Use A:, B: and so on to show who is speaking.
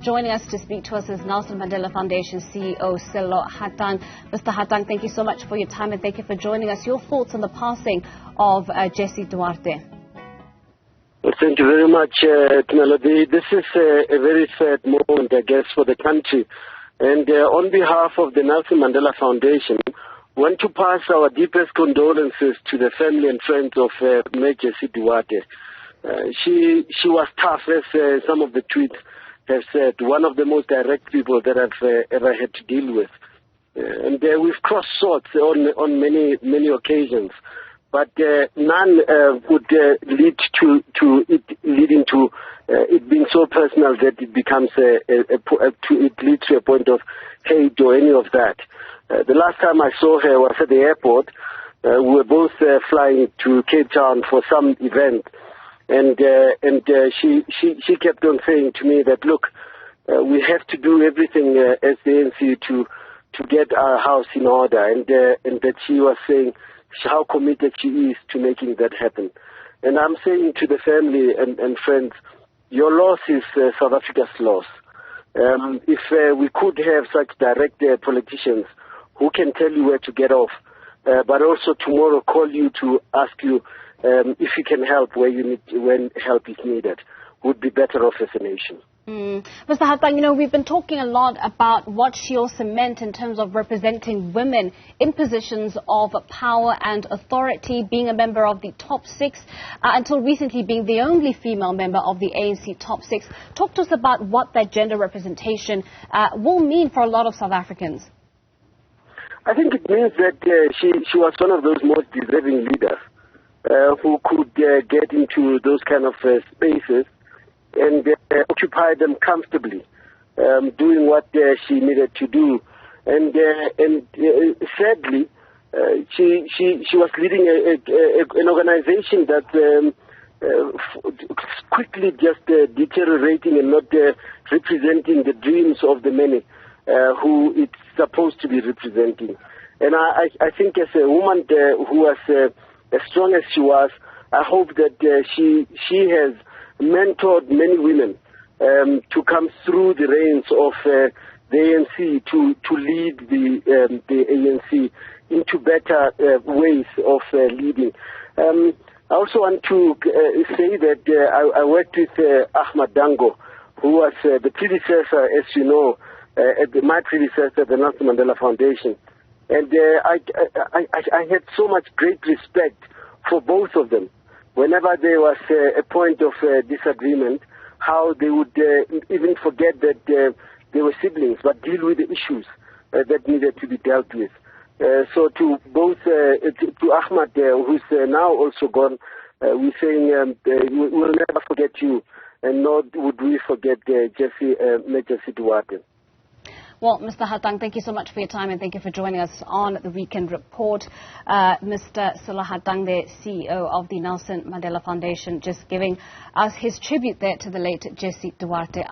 A: Joining us to speak to us is Nelson Mandela Foundation CEO Sello Hatang. Mr. Hatang, thank you so much for your time and thank you for joining us. Your thoughts on the passing of Jessie Duarte?
B: Well, thank you very much, Melody. This is a very sad moment, I guess, for the country. And on behalf of the Nelson Mandela Foundation, I want to pass our deepest condolences to the family and friends of Jessie Duarte. She was tough, as some of the tweets have said, one of the most direct people that I've ever had to deal with. And we've crossed swords on many occasions, but none would lead to it being so personal that it becomes it leads to a point of hate or any of that. The last time I saw her was at the airport. We were both flying to Cape Town for some event. And she kept on saying to me that, look, we have to do everything as the ANC to get our house in order, and that she was saying how committed she is to making that happen. And I'm saying to the family and friends, your loss is South Africa's loss. If we could have such direct politicians who can tell you where to get off, but also tomorrow call you to ask you if you can help when help is needed, would be better off as a nation.
A: Mr. Hatang, we've been talking a lot about what she also meant in terms of representing women in positions of power and authority, being a member of the top six, until recently being the only female member of the ANC top six. Talk to us about what that gender representation will mean for a lot of South Africans.
B: I think it means that she was one of those most deserving leaders who could get into those kind of spaces and occupy them comfortably, doing what she needed to do. And sadly, she was leading an organization that quickly just deteriorating and not representing the dreams of the many who it's supposed to be representing. And I think as a woman who was as strong as she was, I hope that she has mentored many women to come through the reins of the ANC to lead the ANC into better ways of leading. I also want to say that I worked with Ahmad Dango, who was the predecessor, as you know, my predecessor at the Nelson Mandela Foundation. And I had so much great respect for both of them. Whenever there was a point of disagreement, how they would even forget that they were siblings, but deal with the issues that needed to be dealt with. So to both, to Ahmad, who's now also gone, we're saying we'll never forget you, and nor would we forget Jessie Duarte.
A: Well, Mr. Hatang, thank you so much for your time and thank you for joining us on the Weekend Report. Mr. Sello Hatang, the CEO of the Nelson Mandela Foundation, just giving us his tribute there to the late Jessie Duarte.